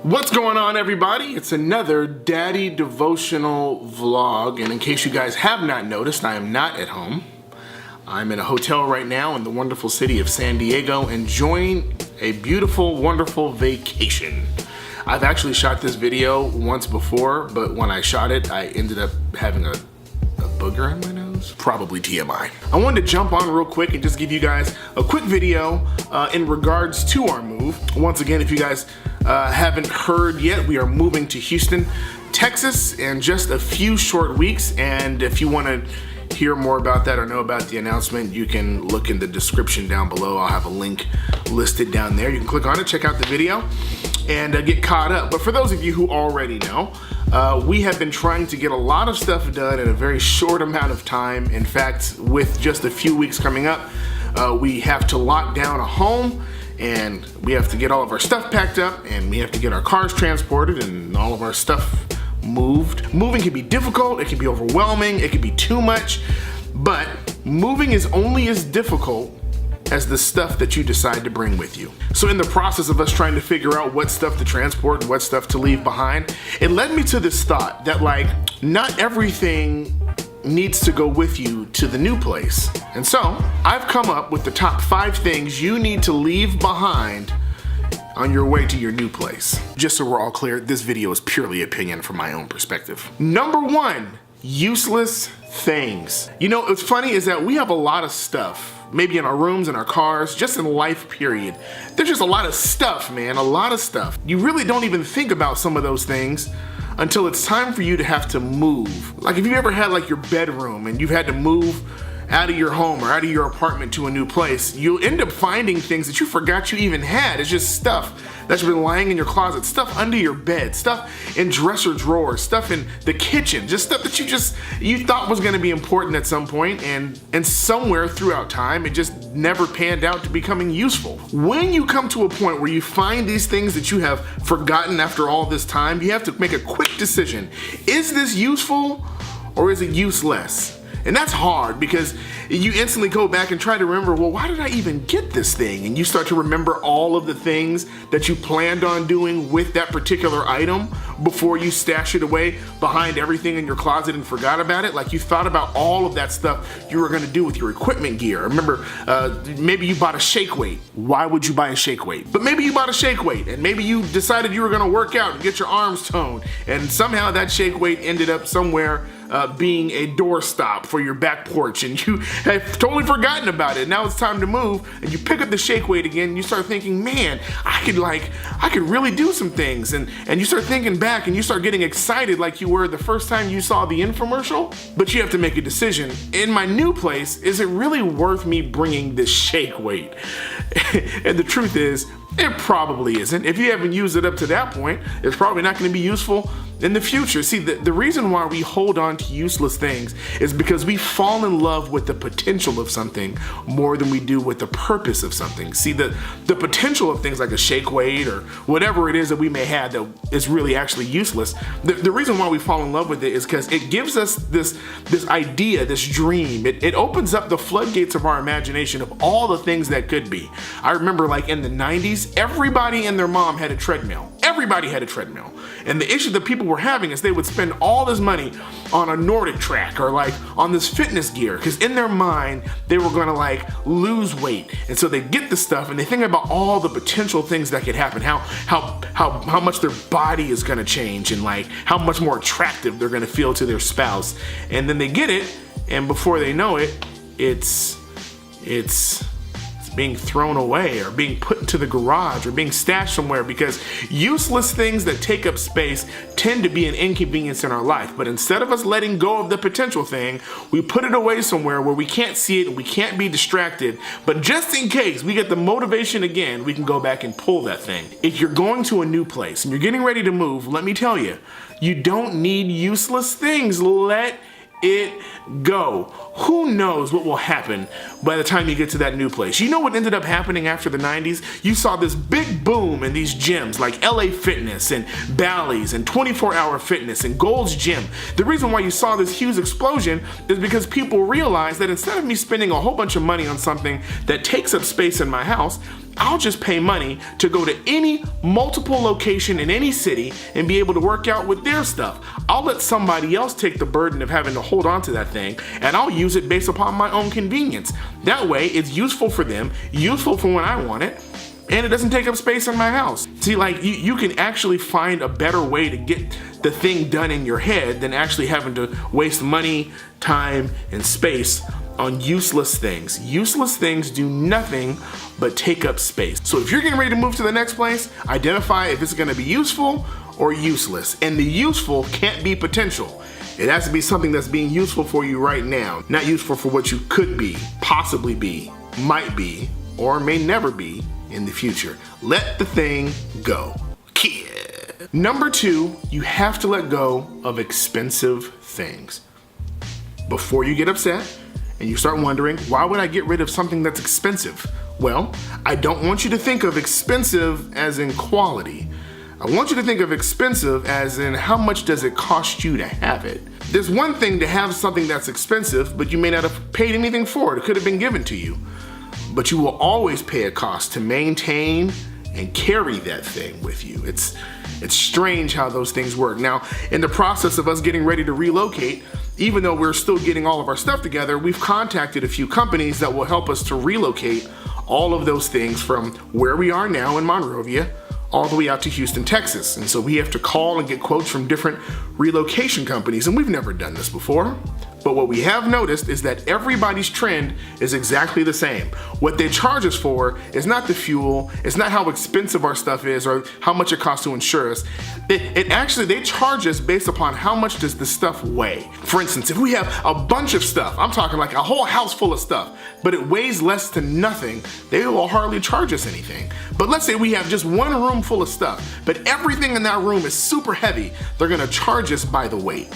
What's going on, everybody? It's another Daddy Devotional vlog, and in case you guys have not noticed, I am not at home. I'm in a hotel right now in the wonderful city of San Diego, enjoying a beautiful, wonderful vacation. I've actually shot this video once before, but when I shot it, I ended up having a booger in my nose. Probably TMI. I wanted to jump on real quick and just give you guys a quick video in regards to our move. Once again, if you guys haven't heard yet, we are moving to Houston, Texas in just a few short weeks, and if you want to hear more about that or know about the announcement, you can look in the description down below. I'll have a link listed down there. You can click on it, check out the video, and get caught up. But for those of you who already know, we have been trying to get a lot of stuff done in a very short amount of time. In fact, with just a few weeks coming up, we have to lock down a home, and we have to get all of our stuff packed up, and we have to get our cars transported and all of our stuff moved. Moving can be difficult, it can be overwhelming, it can be too much, but moving is only as difficult as the stuff that you decide to bring with you. So in the process of us trying to figure out what stuff to transport and what stuff to leave behind, it led me to this thought that not everything needs to go with you to the new place. And so I've come up with the top 5 things you need to leave behind on your way to your new place. Just so we're all clear, this video is purely opinion from my own perspective. Number 1, useless things. You know, what's funny is that we have a lot of stuff, maybe in our rooms, in our cars, just in life, period. There's just a lot of stuff, man, a lot of stuff. You really don't even think about some of those things until it's time for you to have to move. Like if you ever had your bedroom and you've had to move out of your home or out of your apartment to a new place, you'll end up finding things that you forgot you even had. It's just stuff that's been lying in your closet, stuff under your bed, stuff in dresser drawers, stuff in the kitchen, just stuff that you thought was gonna be important at some point, and somewhere throughout time, it just never panned out to becoming useful. When you come to a point where you find these things that you have forgotten after all this time, you have to make a quick decision. Is this useful or is it useless? And that's hard because you instantly go back and try to remember, well, why did I even get this thing? And you start to remember all of the things that you planned on doing with that particular item before you stash it away behind everything in your closet and forgot about it. Like you thought about all of that stuff you were gonna do with your equipment gear. Remember, maybe you bought a shake weight. Why would you buy a shake weight? But maybe you bought a shake weight and maybe you decided you were gonna work out and get your arms toned, and somehow that shake weight ended up somewhere being a doorstop for your back porch, and you have totally forgotten about it. Now it's time to move, and you pick up the shake weight again, and you start thinking, man, I could really do some things, and you start thinking back, and you start getting excited like you were the first time you saw the infomercial. But you have to make a decision. In my new place, is it really worth me bringing this shake weight? And the truth is, it probably isn't. If you haven't used it up to that point, it's probably not going to be useful in the future. See, the reason why we hold on to useless things is because we fall in love with the potential of something more than we do with the purpose of something. See, the potential of things like a shake weight or whatever it is that we may have that is really actually useless, the reason why we fall in love with it is because it gives us this idea, this dream. It opens up the floodgates of our imagination of all the things that could be. I remember in the 90s, everybody and their mom had a treadmill. Everybody had a treadmill. And the issue that people were having is they would spend all this money on a Nordic track or on this fitness gear, because in their mind, they were gonna lose weight. And so they get the stuff and they think about all the potential things that could happen, how much their body is gonna change, and how much more attractive they're gonna feel to their spouse. And then they get it, and before they know it, it's being thrown away or being put into the garage or being stashed somewhere, because useless things that take up space tend to be an inconvenience in our life. But instead of us letting go of the potential thing, we put it away somewhere where we can't see it and we can't be distracted. But just in case we get the motivation again, we can go back and pull that thing. If you're going to a new place and you're getting ready to move, let me tell you, you don't need useless things. Let it go. Who knows what will happen by the time you get to that new place? You know what ended up happening after the 90s? You saw this big boom in these gyms like LA Fitness and Bally's and 24-Hour Fitness and Gold's Gym. The reason why you saw this huge explosion is because people realized that instead of me spending a whole bunch of money on something that takes up space in my house, I'll just pay money to go to any multiple location in any city and be able to work out with their stuff. I'll let somebody else take the burden of having to hold on to that thing, and I'll use it based upon my own convenience. That way, it's useful for them, useful for when I want it, and it doesn't take up space in my house. See, like, you can actually find a better way to get the thing done in your head than actually having to waste money, time, and space on useless things. Useless things do nothing but take up space. So if you're getting ready to move to the next place, identify if it's gonna be useful or useless. And the useful can't be potential. It has to be something that's being useful for you right now, not useful for what you could be, possibly be, might be, or may never be in the future. Let the thing go. Kid. Number 2, you have to let go of expensive things. Before you get upset, and you start wondering, why would I get rid of something that's expensive? Well, I don't want you to think of expensive as in quality. I want you to think of expensive as in how much does it cost you to have it. There's one thing to have something that's expensive, but you may not have paid anything for it. It could have been given to you. But you will always pay a cost to maintain and carry that thing with you. It's strange how those things work. Now, in the process of us getting ready to relocate, even though we're still getting all of our stuff together, we've contacted a few companies that will help us to relocate all of those things from where we are now in Monrovia all the way out to Houston, Texas. And so we have to call and get quotes from different relocation companies, and we've never done this before. But what we have noticed is that everybody's trend is exactly the same. What they charge us for is not the fuel, it's not how expensive our stuff is or how much it costs to insure us. They charge us based upon how much does the stuff weigh. For instance, if we have a bunch of stuff, I'm talking like a whole house full of stuff, but it weighs less to nothing, they will hardly charge us anything. But let's say we have just one room full of stuff, but everything in that room is super heavy, they're gonna charge us by the weight.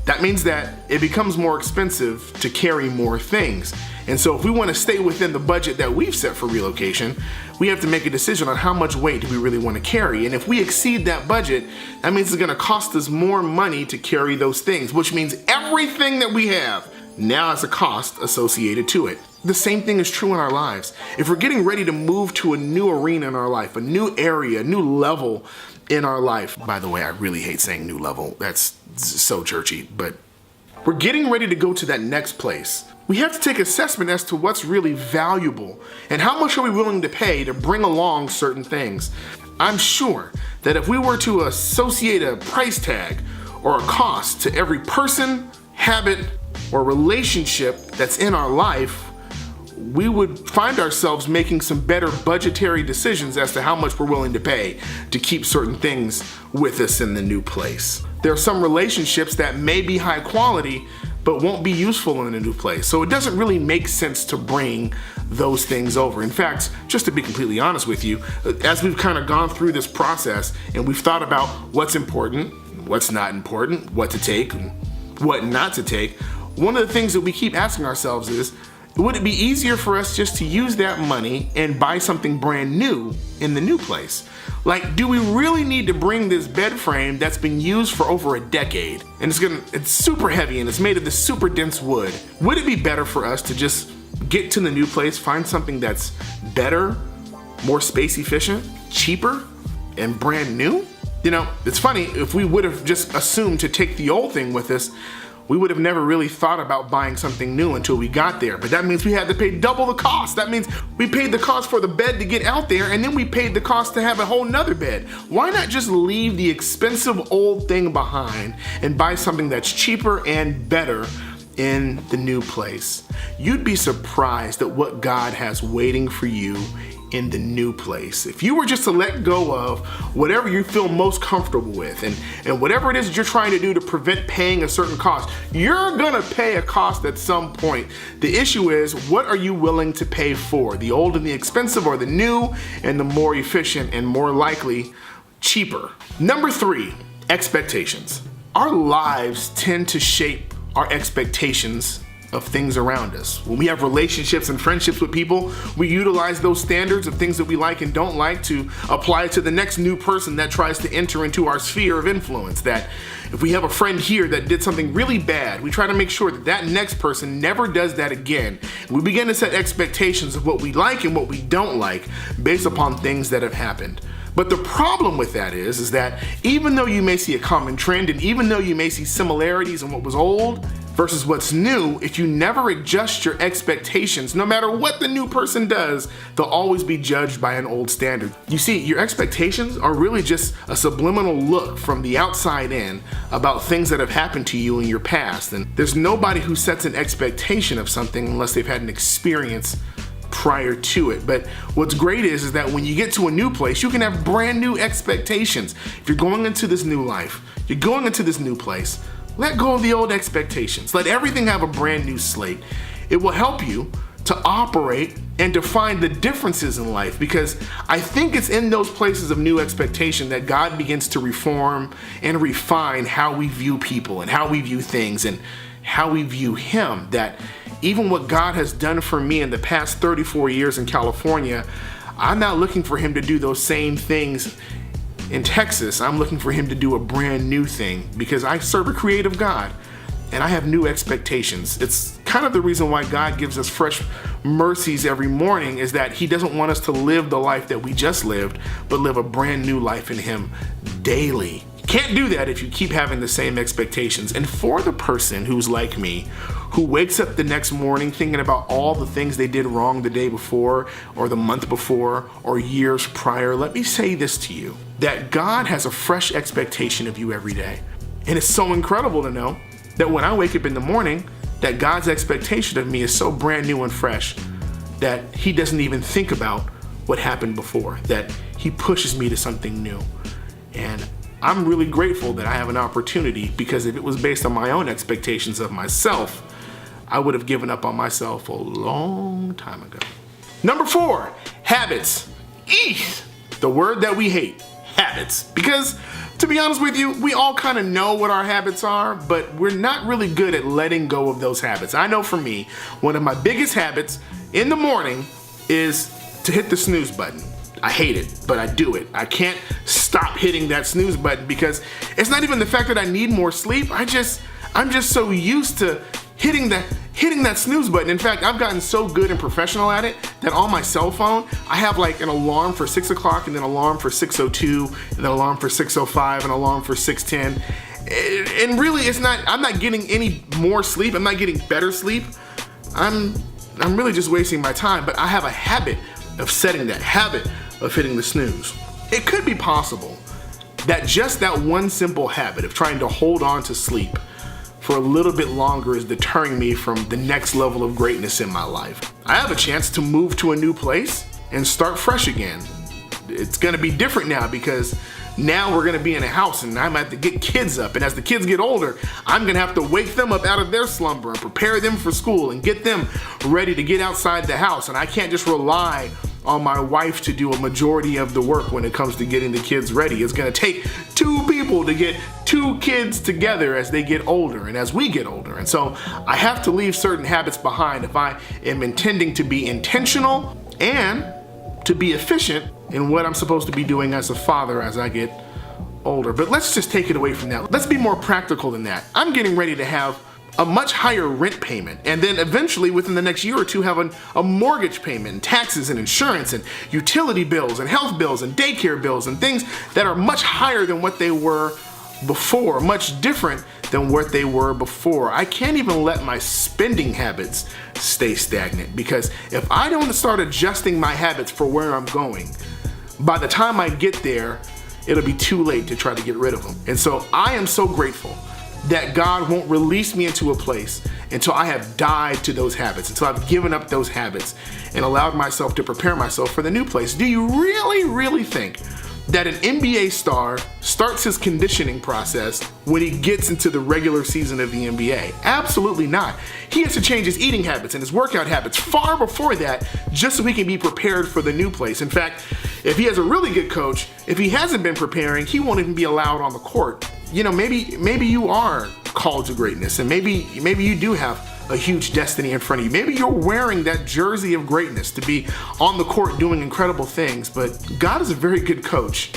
That means that it becomes more expensive to carry more things. And so if we want to stay within the budget that we've set for relocation, we have to make a decision on how much weight do we really want to carry. And if we exceed that budget, that means it's going to cost us more money to carry those things, which means everything that we have now has a cost associated to it. The same thing is true in our lives. If we're getting ready to move to a new arena in our life, a new area, a new level in our life. By the way, I really hate saying new level. That's so churchy, but we're getting ready to go to that next place. We have to take assessment as to what's really valuable and how much are we willing to pay to bring along certain things. I'm sure that if we were to associate a price tag or a cost to every person, habit, or relationship that's in our life, we would find ourselves making some better budgetary decisions as to how much we're willing to pay to keep certain things with us in the new place. There are some relationships that may be high quality, but won't be useful in a new place. So it doesn't really make sense to bring those things over. In fact, just to be completely honest with you, as we've kind of gone through this process and we've thought about what's important, what's not important, what to take, and what not to take, one of the things that we keep asking ourselves is, would it be easier for us just to use that money and buy something brand new in the new place? Like, do we really need to bring this bed frame that's been used for over a decade and it's super heavy and it's made of this super dense wood? Would it be better for us to just get to the new place, find something that's better, more space efficient, cheaper, and brand new? You know, it's funny, if we would have just assumed to take the old thing with us, we would have never really thought about buying something new until we got there. But that means we had to pay double the cost. That means we paid the cost for the bed to get out there, and then we paid the cost to have a whole nother bed. Why not just leave the expensive old thing behind and buy something that's cheaper and better in the new place? You'd be surprised at what God has waiting for you in the new place. If you were just to let go of whatever you feel most comfortable with and whatever it is that you're trying to do to prevent paying a certain cost, you're gonna pay a cost at some point. The issue is, what are you willing to pay for? The old and the expensive, or the new and the more efficient and more likely cheaper? Number 3, expectations. Our lives tend to shape our expectations of things around us. When we have relationships and friendships with people, we utilize those standards of things that we like and don't like to apply to the next new person that tries to enter into our sphere of influence. That if we have a friend here that did something really bad, we try to make sure that that next person never does that again. We begin to set expectations of what we like and what we don't like based upon things that have happened. But the problem with that is that even though you may see a common trend and even though you may see similarities in what was old versus what's new, if you never adjust your expectations, no matter what the new person does, they'll always be judged by an old standard. You see, your expectations are really just a subliminal look from the outside in about things that have happened to you in your past. And there's nobody who sets an expectation of something unless they've had an experience prior to it. But what's great is that when you get to a new place, you can have brand new expectations. If you're going into this new life, you're going into this new place, let go of the old expectations. Let everything have a brand new slate. It will help you to operate and to find the differences in life, because I think it's in those places of new expectation that God begins to reform and refine how we view people and how we view things and how we view Him. That even what God has done for me in the past 34 years in California, I'm not looking for Him to do those same things in Texas. I'm looking for Him to do a brand new thing because I serve a creative God and I have new expectations. It's kind of the reason why God gives us fresh mercies every morning, is that He doesn't want us to live the life that we just lived, but live a brand new life in Him daily. Can't do that if you keep having the same expectations. And for the person who's like me, who wakes up the next morning thinking about all the things they did wrong the day before or the month before or years prior, let me say this to you, that God has a fresh expectation of you every day. And it's so incredible to know that when I wake up in the morning, that God's expectation of me is so brand new and fresh that He doesn't even think about what happened before, that He pushes me to something new. And I'm really grateful that I have an opportunity, because if it was based on my own expectations of myself, I would have given up on myself a long time ago. Number 4, habits. Eesh, the word that we hate, habits. Because to be honest with you, we all kind of know what our habits are, but we're not really good at letting go of those habits. I know for me, one of my biggest habits in the morning is to hit the snooze button. I hate it, but I do it. I can't stop hitting that snooze button because it's not even the fact that I need more sleep. I'm just so used to hitting that snooze button. In fact, I've gotten so good and professional at it that on my cell phone, I have like an alarm for 6 o'clock and then an alarm for 6:02 and then an alarm for 6:05 and an alarm for 6:10. And really, I'm not getting any more sleep. I'm not getting better sleep. I'm really just wasting my time, but I have a habit of setting that habit of hitting the snooze. It could be possible that just that one simple habit of trying to hold on to sleep for a little bit longer is deterring me from the next level of greatness in my life. I have a chance to move to a new place and start fresh again. It's gonna be different now because now we're gonna be in a house and I'm gonna have to get kids up, and as the kids get older, I'm gonna have to wake them up out of their slumber and prepare them for school and get them ready to get outside the house. And I can't just rely on my wife to do a majority of the work when it comes to getting the kids ready. It's gonna take 2 people to get 2 kids together as they get older and as we get older. And so I have to leave certain habits behind if I am intending to be intentional and to be efficient in what I'm supposed to be doing as a father as I get older. But let's just take it away from that. Let's be more practical than that. I'm getting ready to have a much higher rent payment, and then eventually within the next year or two have a mortgage payment and taxes and insurance and utility bills and health bills and daycare bills and things that are much higher than what they were before, much different than what they were before. I can't even let my spending habits stay stagnant, because if I don't start adjusting my habits for where I'm going, by the time I get there, it'll be too late to try to get rid of them. And so I am so grateful that God won't release me into a place until I have died to those habits, until I've given up those habits and allowed myself to prepare myself for the new place. Do you really, really think that an NBA star starts his conditioning process when he gets into the regular season of the NBA? Absolutely not. He has to change his eating habits and his workout habits far before that, just so he can be prepared for the new place. In fact, if he has a really good coach, if he hasn't been preparing, he won't even be allowed on the court maybe you are called to greatness, and maybe you do have a huge destiny in front of you. Maybe you're wearing that jersey of greatness to be on the court doing incredible things, but God is a very good coach,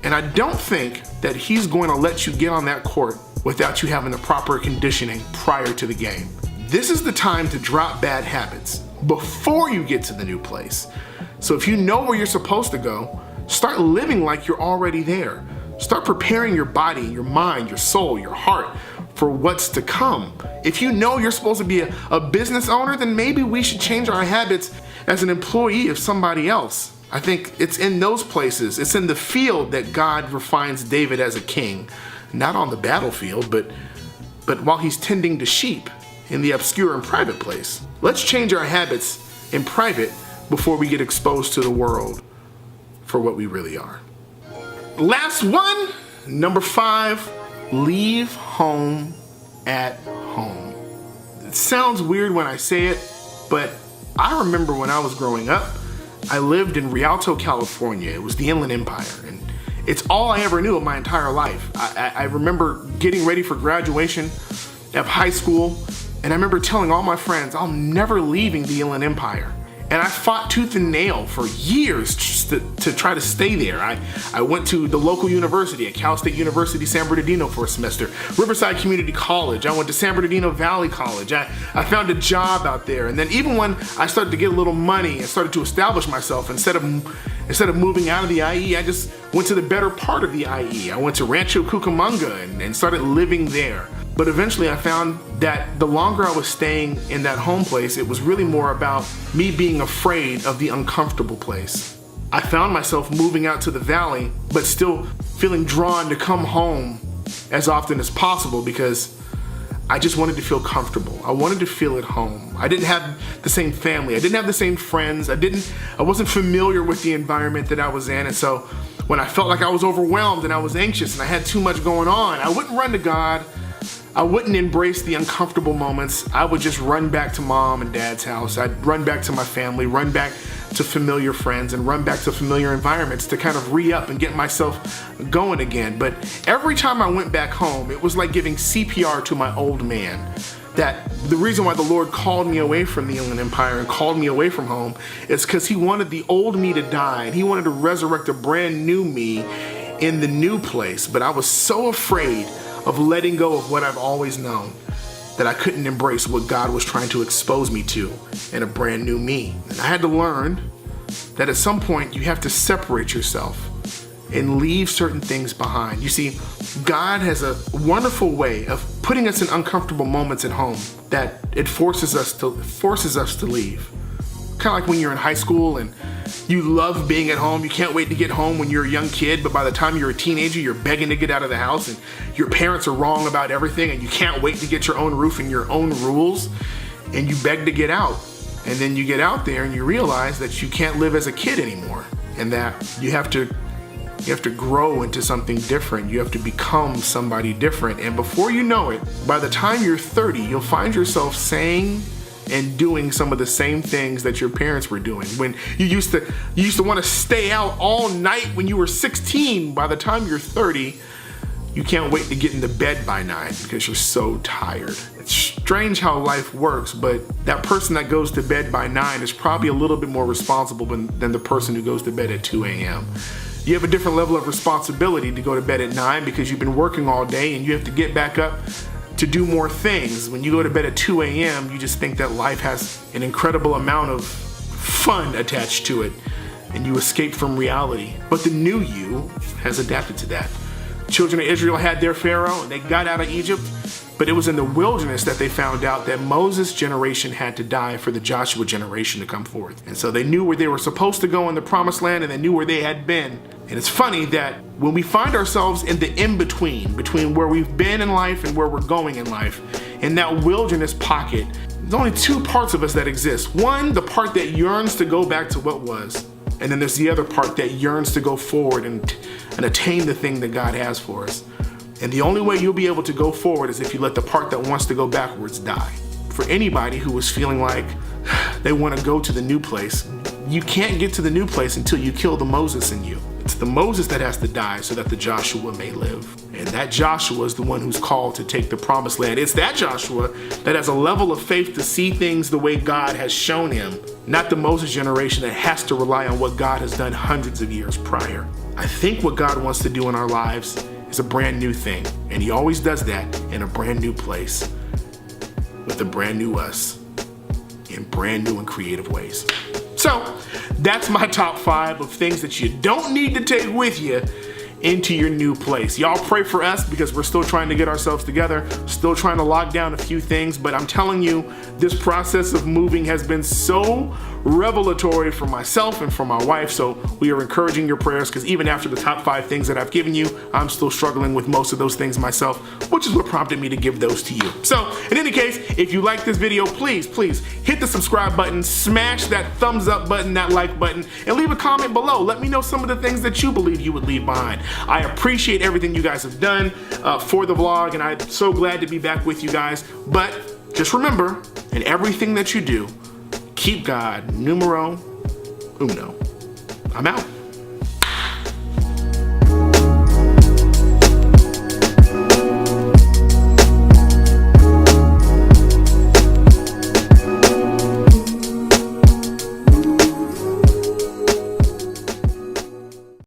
and I don't think that he's going to let you get on that court without you having the proper conditioning prior to the game. This is the time to drop bad habits before you get to the new place. So if you know where you're supposed to go, start living like you're already there. Start preparing your body, your mind, your soul, your heart for what's to come. If you know you're supposed to be a business owner, then maybe we should change our habits as an employee of somebody else. I think it's in those places, it's in the field that God refines David as a king. Not on the battlefield, but while he's tending to sheep in the obscure and private place. Let's change our habits in private before we get exposed to the world for what we really are. Last one, number 5, leave home at home. It sounds weird when I say it, but I remember when I was growing up, I lived in Rialto, California. It was the Inland Empire, and it's all I ever knew of my entire life. I remember getting ready for graduation of high school, and I remember telling all my friends, I'm never leaving the Inland Empire. And I fought tooth and nail for years just to try to stay there. I went to the local university at Cal State University, San Bernardino for a semester, Riverside Community College. I went to San Bernardino Valley College. I found a job out there. And then even when I started to get a little money and started to establish myself, instead of moving out of the IE, I just went to the better part of the IE. I went to Rancho Cucamonga and started living there. But eventually I found that the longer I was staying in that home place, it was really more about me being afraid of the uncomfortable place. I found myself moving out to the valley, but still feeling drawn to come home as often as possible because I just wanted to feel comfortable. I wanted to feel at home. I didn't have the same family. I didn't have the same friends. I wasn't familiar with the environment that I was in. And so when I felt like I was overwhelmed and I was anxious and I had too much going on, I wouldn't run to God. I wouldn't embrace the uncomfortable moments. I would just run back to mom and dad's house. I'd run back to my family, run back to familiar friends, and run back to familiar environments to kind of re-up and get myself going again. But every time I went back home, it was like giving CPR to my old man. That the reason why the Lord called me away from the Inland Empire and called me away from home is because he wanted the old me to die, and he wanted to resurrect a brand new me in the new place. But I was so afraid of letting go of what I've always known that I couldn't embrace what God was trying to expose me to in a brand new me. And I had to learn that at some point you have to separate yourself and leave certain things behind. You see, God has a wonderful way of putting us in uncomfortable moments at home that it forces us to leave. Kind of like when you're in high school and you love being at home. You can't wait to get home when you're a young kid, but by the time you're a teenager, you're begging to get out of the house and your parents are wrong about everything and you can't wait to get your own roof and your own rules, and you beg to get out. And then you get out there and you realize that you can't live as a kid anymore and that you have to grow into something different. You have to become somebody different. And before you know it, by the time you're 30, you'll find yourself saying and doing some of the same things that your parents were doing. When you used to want to stay out all night when you were 16, by the time you're 30, you can't wait to get into bed by 9 because you're so tired. It's strange how life works, but that person that goes to bed by 9 is probably a little bit more responsible than the person who goes to bed at 2 a.m. You have a different level of responsibility to go to bed at 9 because you've been working all day and you have to get back up to do more things. When you go to bed at 2 a.m., you just think that life has an incredible amount of fun attached to it and you escape from reality. But the new you has adapted to that. Children of Israel had their Pharaoh and they got out of Egypt, but it was in the wilderness that they found out that Moses' generation had to die for the Joshua generation to come forth. And so they knew where they were supposed to go in the promised land and they knew where they had been. And it's funny that when we find ourselves in the between where we've been in life and where we're going in life, in that wilderness pocket, there's only 2 parts of us that exist. One, the part that yearns to go back to what was. And then there's the other part that yearns to go forward and attain the thing that God has for us. And the only way you'll be able to go forward is if you let the part that wants to go backwards die. For anybody who is feeling like they want to go to the new place, you can't get to the new place until you kill the Moses in you. It's the Moses that has to die so that the Joshua may live. And that Joshua is the one who's called to take the promised land. It's that Joshua that has a level of faith to see things the way God has shown him, not the Moses generation that has to rely on what God has done hundreds of years prior. I think what God wants to do in our lives is a brand new thing. And he always does that in a brand new place with a brand new us in brand new and creative ways. So that's my top 5 of things that you don't need to take with you into your new place. Y'all pray for us because we're still trying to get ourselves together, still trying to lock down a few things, but I'm telling you, this process of moving has been so revelatory for myself and for my wife, so we are encouraging your prayers because even after the top 5 things that I've given you, I'm still struggling with most of those things myself, which is what prompted me to give those to you. So in any case, if you like this video, please hit the subscribe button, smash that thumbs up button, that like button, and leave a comment below. Let me know some of the things that you believe you would leave behind. I appreciate everything you guys have done for the vlog, and I'm so glad to be back with you guys. But just remember, in everything that you do, keep God numero uno. I'm out.